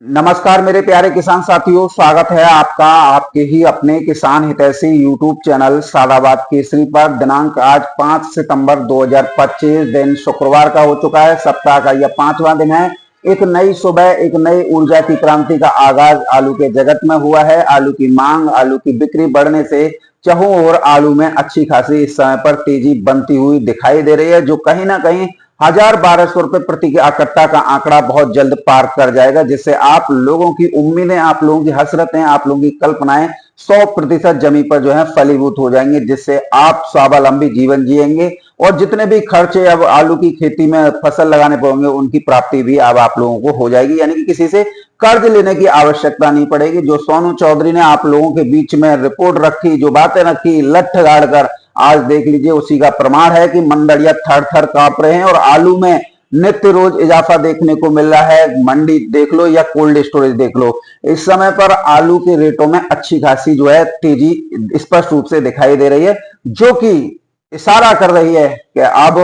नमस्कार मेरे प्यारे किसान साथियों, स्वागत है आपका आपके ही अपने किसान हितैषी यूट्यूब चैनल सादाबाद केसरी पर। दिनांक आज 5 सितंबर 2025 दिन शुक्रवार का हो चुका है। सप्ताह का यह 5वां दिन है। एक नई सुबह, एक नई ऊर्जा की क्रांति का आगाज आलू के जगत में हुआ है। आलू की मांग, आलू की बिक्री बढ़ने से चहुं ओर आलू में अच्छी खासी इस समय पर तेजी बनती हुई दिखाई दे रही है, जो कहीं ना कहीं 1,000-1,200 रुपए प्रति कट्टा का आंकड़ा बहुत जल्द पार कर जाएगा, जिससे आप लोगों की उम्मीदें, आप लोगों की हसरतें, आप लोगों की कल्पनाएं 100% जमी पर जो है फलीभूत हो जाएंगे, जिससे आप स्वावलंबी जीवन जिएंगे और जितने भी खर्चे अब आलू की खेती में फसल लगाने पड़ेंगे उनकी प्राप्ति भी अब आप लोगों को हो जाएगी। यानी कि किसी से कर्ज लेने की आवश्यकता नहीं पड़ेगी। जो सोनू चौधरी ने आप लोगों के बीच में रिपोर्ट रखी, जो बातें रखी लठ गाड़ कर, आज देख लीजिए उसी का प्रमाण है कि मंडलियां थर थर कांप रहे हैं और आलू में नित्य रोज इजाफा देखने को मिल रहा है। मंडी देख लो या कोल्ड स्टोरेज देख लो, इस समय पर आलू के रेटों में अच्छी खासी जो है तेजी स्पष्ट रूप से दिखाई दे रही है, जो कि इशारा कर रही है कि अब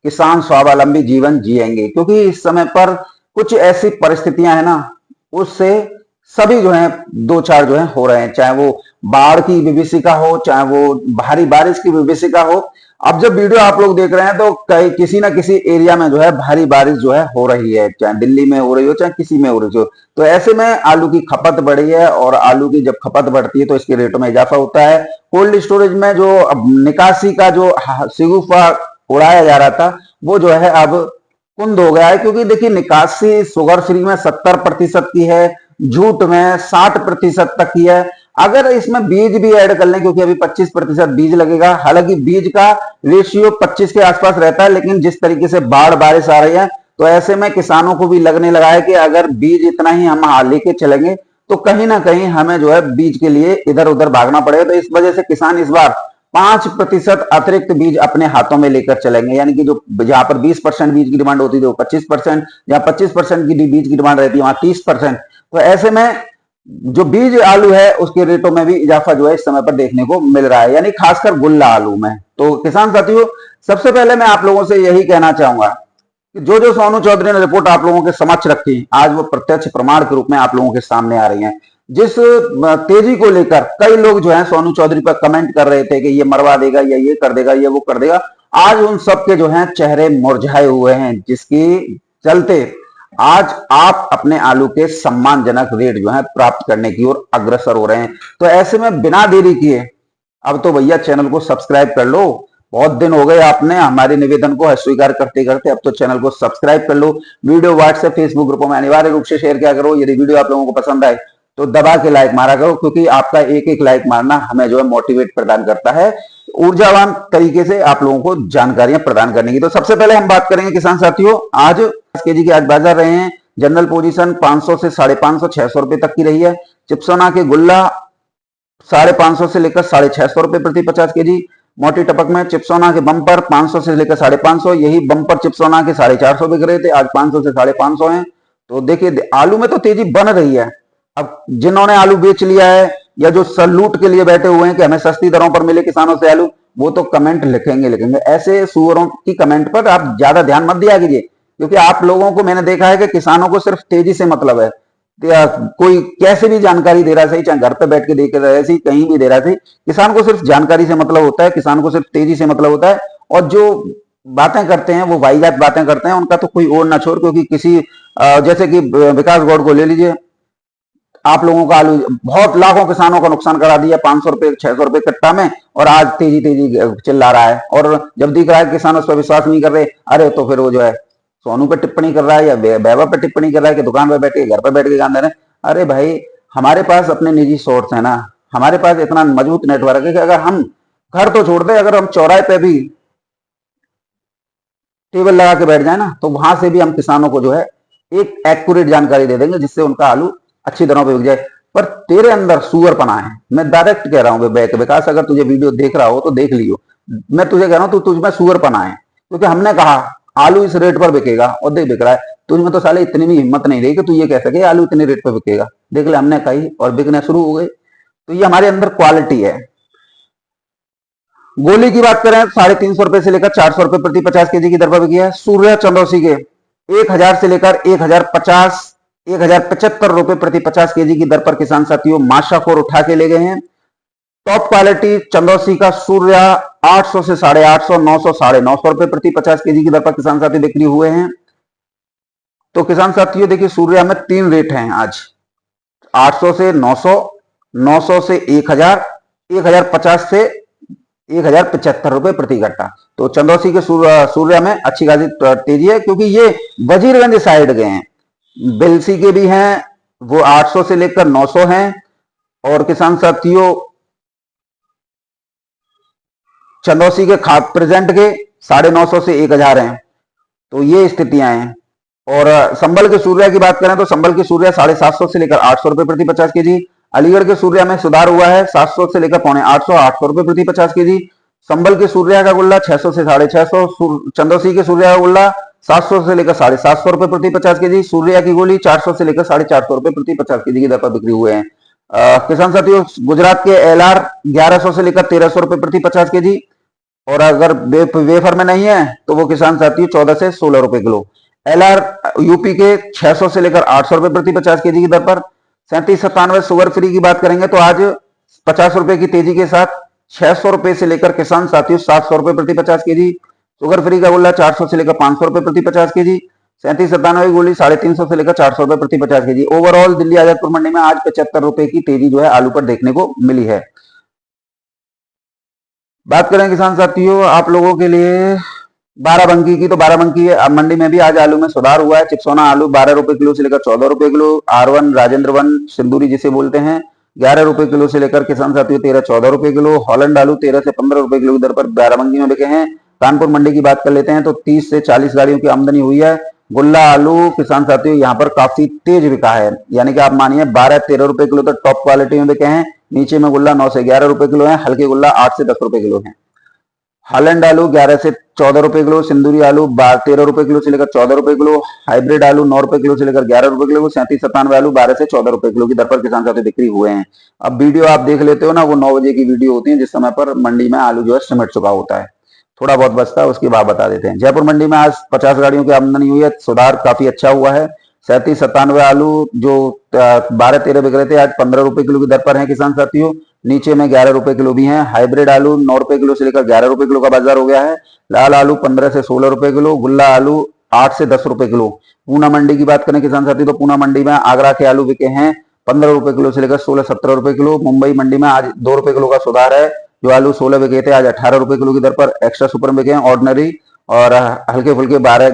किसान स्वावलंबी जीवन जिएंगे। क्योंकि इस समय पर कुछ ऐसी परिस्थितियां है ना, उससे सभी जो है दो चार जो है हो रहे हैं, चाहे वो बाढ़ की विभीषिका हो, चाहे वो भारी बारिश की विभीषिका हो। अब जब वीडियो आप लोग देख रहे हैं तो कहीं किसी ना किसी एरिया में जो है भारी बारिश जो है हो रही है, चाहे दिल्ली में हो रही हो, चाहे किसी में हो रही हो। तो ऐसे में आलू की खपत बढ़ी है और आलू की जब खपत बढ़ती है तो इसके रेटों में इजाफा होता है। कोल्ड स्टोरेज में जो अब निकासी का जो सिगुफा उड़ाया जा रहा था वो जो है अब कुंद हो गया है। क्योंकि देखिए निकासी शुगर फ्री में 70% की है, जूट में 60% तक की है। अगर इसमें बीज भी ऐड कर लें, क्योंकि अभी 25% बीज लगेगा, हालांकि बीज का रेशियो 25 के आसपास रहता है, लेकिन जिस तरीके से बाढ़ बारिश आ रही है तो ऐसे में किसानों को भी लगने लगा है कि अगर बीज इतना ही हम लेके चलेंगे तो कहीं ना कहीं हमें जो है बीज के लिए इधर उधर भागना पड़ेगा। तो इस वजह से किसान इस बार 5% अतिरिक्त बीज अपने हाथों में लेकर चलेंगे। यानी कि जो जहां पर 20% बीज की डिमांड होती थी वो 25%, जहां 25% की बीज की डिमांड रहती है वहां 30%। तो ऐसे में जो बीज आलू है उसके रेटों में भी इजाफा जो है इस समय पर देखने को मिल रहा है, यानी खासकर गुल्ला आलू में। तो किसान साथियों, सबसे पहले मैं आप लोगों से यही कहना चाहूंगा कि जो जो सोनू चौधरी ने रिपोर्ट आप लोगों के समक्ष रखी, आज वो प्रत्यक्ष प्रमाण के रूप में आप लोगों के सामने आ रही है। जिस तेजी को लेकर कई लोग जो है सोनू चौधरी पर कमेंट कर रहे थे कि ये मरवा देगा या ये कर देगा, ये वो कर देगा, आज उन सबके जो है चेहरे मुरझाए हुए हैं, जिसकी चलते आज आप अपने आलू के सम्मानजनक रेट जो है प्राप्त करने की ओर अग्रसर हो रहे हैं। तो ऐसे में बिना देरी किए अब तो भैया चैनल को सब्सक्राइब कर लो। बहुत दिन हो गए आपने हमारे निवेदन को अस्वीकार करते करते, अब तो चैनल को सब्सक्राइब कर लो। वीडियो व्हाट्सएप फेसबुक ग्रुपों में अनिवार्य रूप से शेयर किया करो। यदि वीडियो आप लोगों को पसंद आए तो दबा के लाइक मारा करो, क्योंकि आपका एक एक लाइक मारना हमें जो है मोटिवेट प्रदान करता है ऊर्जावान तरीके से आप लोगों को जानकारियां प्रदान करने की। तो सबसे पहले हम बात करेंगे किसान साथियों, आज केजी के आज बाजार रहे हैं। जनरल पोजीशन 500 से 550 600 रुपए तक की रही है। चिप्सोना के गुल्ला 550 से लेकर 650 रुपए प्रति 50 केजी। मोटी टपक में चिप्सोना के बम्पर 500 से लेकर 550, यही बम्पर चिप्सोना के 450 बिक रहे थे, आज 500 से 550 हैं। तो देखिए आलू में तो तेजी बन रही है। अब जिन्होंने आलू बेच लिया है या जो लूट के लिए बैठे हुए हैं कि हमें सस्ती दरों पर मिले किसानों से आलू, वो तो कमेंट लिखेंगे। ऐसे सुअरों की कमेंट पर आप ज्यादा ध्यान मत दिया कीजिए, क्योंकि आप लोगों को मैंने देखा है कि किसानों को सिर्फ तेजी से मतलब है। कोई कैसे भी जानकारी दे रहा सही, चाहे घर पे बैठ के देख रहे सही, कहीं भी दे रहा सही, किसान को सिर्फ जानकारी से मतलब होता है, किसान को सिर्फ तेजी से मतलब होता है। और जो बातें करते हैं वो वाहियात बातें करते हैं, उनका तो कोई और ना छोड़। क्योंकि किसी जैसे कि विकास गौड़ को ले लीजिए, आप लोगों का आलू बहुत लाखों किसानों का नुकसान करा दिया 500 रुपए 600 रुपए कट्टा में, और आज तेजी तेजी चिल्ला रहा है। और जब दिख रहा है किसान उस पर विश्वास नहीं कर रहे, अरे तो फिर वो जो है सोनू पे टिप्पणी कर रहा है या बैबा पे टिप्पणी कर रहा है कि दुकान पे बैठ के, घर पे बैठ के गान दे रहे हैं। अरे भाई, हमारे पास अपने निजी सोर्स है ना, हमारे पास इतना मजबूत नेटवर्क है कि अगर हम घर तो छोड़ दे, अगर हम चौराहे पे भी टेबल लगा के बैठ जाए ना, तो वहां से भी हम किसानों को जो है एक एक्यूरेट जानकारी दे देंगे, जिससे उनका आलू अच्छी दरों पे बिक जाए। पर तेरे अंदर सुअरपना है, मैं डायरेक्ट कह रहा हूं विकास, अगर तुझे वीडियो देख रहा हो तो देख लियो, मैं तुझे कह रहा हूं तुझ में सुअरपना है। क्योंकि हमने कहा आलू इस रेट पर बिकेगा और देख बिक रहा है। तुझमें तो साले इतनी भी हिम्मत नहीं रही कि तू ये कह सके आलू इतने रेट पर बिकेगा। देख ले, हमने कही और बिकने शुरू हो गए। तो ये हमारे अंदर क्वालिटी है। गोली की बात करें 350 रुपए से लेकर 400 रुपए प्रति 50 केजी की दर पर बिकी है। सूर्य चंद्रौसी के 1000 से लेकर 1050 ₹1075 प्रति 50 केजी की दर पर किसान साथियों माशाखोर उठा के ले गए हैं। टॉप क्वालिटी चंदौसी का सूर्या 800 से 850, 900, 950 रुपए प्रति 50 केजी की दर पर किसान साथी बिक्री हुए हैं। तो किसान साथियों देखिए सूर्या में 3 रेट हैं आज, 800 से 900, 900 से 1000, 1050 से 1075 रुपए प्रति गट्टा। तो चंदौसी के सूर्या में अच्छी खासी तेजी है, क्योंकि ये वजीरगंज साइड गए हैं। बेलसी के भी हैं, वो 800 से लेकर 900 हैं, और किसान साथियों चंदौसी के खाद प्रेजेंट के 950 से 1000 हैं। तो ये स्थितियां हैं। और संभल के सूर्या की बात करें तो संभल के सूर्या 750 से लेकर 800 रुपए प्रति 50 केजी। अलीगढ़ के सूर्या में सुधार हुआ है, 700 से लेकर 750, 800 रुपए प्रति 50 केजी। संभल के सूर्या का गुल्ला 600 से 650, चंदौसी के सूर्या का गुल्ला 700 से लेकर 750 रुपए प्रति 50 केजी। सूर्या की गोली 400 से लेकर 450 रुपए प्रति 50 केजी की दर पर बिक्री हुए हैं। किसान साथियों गुजरात के एलआर 1100 से लेकर 1300 रुपए प्रति 50 केजी, और अगर वेफर में नहीं है तो वो किसान साथियों 14 से 16 रुपए किलो। एलआर यूपी के 600 से लेकर 800 रुपए प्रति 50 केजी की दर पर। 3797 शुगर फ्री की बात करेंगे तो आज 50 रुपए की तेजी के साथ 600 रुपए से लेकर किसान साथियों 700 रुपए प्रति 50 केजी। शुगर फ्री का गुल्ला 400 से लेकर 500 रुपए प्रति 50 केजी। 3797 की गोली 350 से लेकर 400 रुपए प्रति 50 केजी। ओवरऑल दिल्ली आजादपुर मंडी में आज 75 रुपए की तेजी जो है आलू पर देखने को मिली है। बात करें किसान साथियों आप लोगों के लिए बाराबंकी की, तो बाराबंकी मंडी में भी आज आलू में सुधार हुआ है। चिपसोना आलू 12 रुपए किलो से लेकर 14 रुपए किलो। R1 राजेंद्र वन सिंदूरी जिसे बोलते हैं 11 रुपए किलो से लेकर किसान साथियों 13-14 रुपए किलो। हॉलैंड आलू 13 से 15 रुपए किलो की दर पर बाराबंकी में बिके हैं। कानपुर मंडी की बात कर लेते हैं तो 30 से 40 गाड़ियों की आमदनी हुई है। गुल्ला आलू किसान साथियों यहाँ पर काफी तेज बिका है, यानी कि आप मानिए 12-13 रुपए किलो तक टॉप क्वालिटी में बिके हैं। नीचे में गुल्ला 9 से 11 रुपए किलो है, हल्के गुल्ला 8 से 10 रुपए किलो है। हॉलैंड आलू 11 से 14 रुपए किलो। सिंदूरी आलू 13 रुपए किलो से लेकर 14 रुपए किलो। हाइब्रिड आलू 9 रुपए किलो से लेकर 11 रुपए किलो। 3797 आलू 12 से 14 रुपए किलो की दर पर किसान साथी बिक्री हुए हैं। अब वीडियो आप देख लेते हो ना, वो 9 बजे की वीडियो होती है जिस समय पर मंडी में आलू जो है सिमट चुका होता है, थोड़ा बहुत बचता है, उसके बाद बता देते हैं। जयपुर मंडी में आज 50 गाड़ियों की आमदनी हुई है, सुधार काफी अच्छा हुआ है। 3797 आलू जो 12-13 बिक रहे थे आज 15 रुपए किलो की दर पर है किसान साथियों। नीचे में 11 रुपए किलो भी हैं। हाइब्रिड आलू 9 रुपए किलो से लेकर 11 रुपए किलो का बाजार हो गया है। लाल आलू 15 से 16 रुपए किलो। गुल्ला आलू 8 से 10 रुपए किलो। पूना मंडी की बात करें किसान साथी तो पूना मंडी में आगरा के आलू बिके हैं 15 रुपए किलो से लेकर 16-17 रुपए किलो। मुंबई मंडी में आज 2 रुपए किलो का सुधार है। जो आलू 16 बिके थे आज 18 रुपए किलो की दर पर एक्स्ट्रा सुपर बिके हैं। ऑर्डिनरी और हल्के फुल्के 11,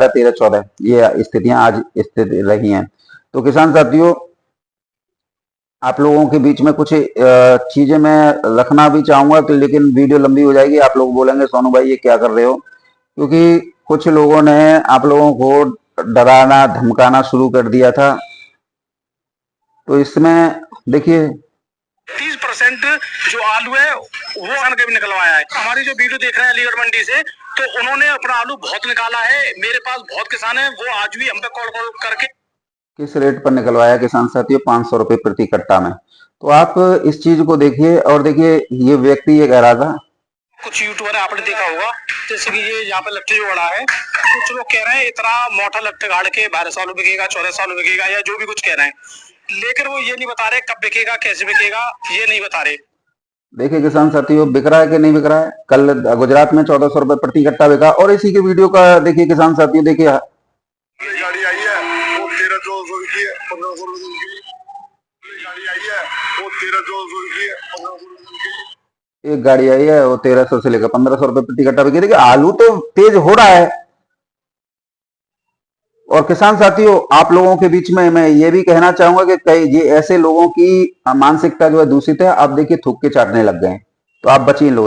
13, 14 ये स्थितियां आज स्थित रही हैं। तो किसान साथियों आप लोगों के बीच में कुछ चीजें मैं रखना भी चाहूंगा कि, लेकिन वीडियो लंबी हो जाएगी। आप लोग बोलेंगे सोनू भाई ये क्या कर रहे हो, क्योंकि कुछ लोगों ने आप लोगों को डराना धमकाना शुरू कर दिया था। तो इसमें देखिए 30% जो आलू है वो कभी निकलवाया है। हमारी जो वीडियो देख रहे हैं अलीगढ़ मंडी से, तो उन्होंने अपना आलू बहुत निकाला है। मेरे पास बहुत किसान है, वो आज भी हम पे कॉल करके किस रेट पर निकलवाया किसान साथियों 500 रुपए प्रति कट्टा में। तो आप इस चीज को देखिए, और देखिए ये व्यक्ति ये कह रहा था, कुछ यूट्यूबर आपने देखा होगा जैसे कि ये यहाँ पे लट्टे जो बड़ा है, कुछ लोग कह रहे हैं इतना मोटा लट्टे गाड़ के 1200 आलू बिकेगा, 1400 आलू बिकेगा, या जो भी कुछ कह रहे हैं, लेकिन वो ये नहीं बता रहे कब बिकेगा, कैसे बिकेगा, ये नहीं बता रहे। देखिए किसान साथियों बिक रहा है कि नहीं बिक रहा है। कल गुजरात में 1400 रुपए प्रति कट्टा बिका, और इसी के वीडियो का देखिए किसान साथियों देखिए गाड़ी आई है वो 1300 की है, 1500 की गाड़ी आई है वो 1300 की है, 1500 की। एक गाड़ी आई है वो 1300 से लेकर 1500 रुपए प्रति कट्टा बिकी। देखिए आलू तो तेज हो रहा है। और किसान साथियों आप लोगों के बीच में मैं ये भी कहना चाहूंगा कि कई ये ऐसे लोगों की मानसिकता जो है दूषित है। आप देखिए थूक के चाटने लग गए, तो आप बचिए इन लोगों से।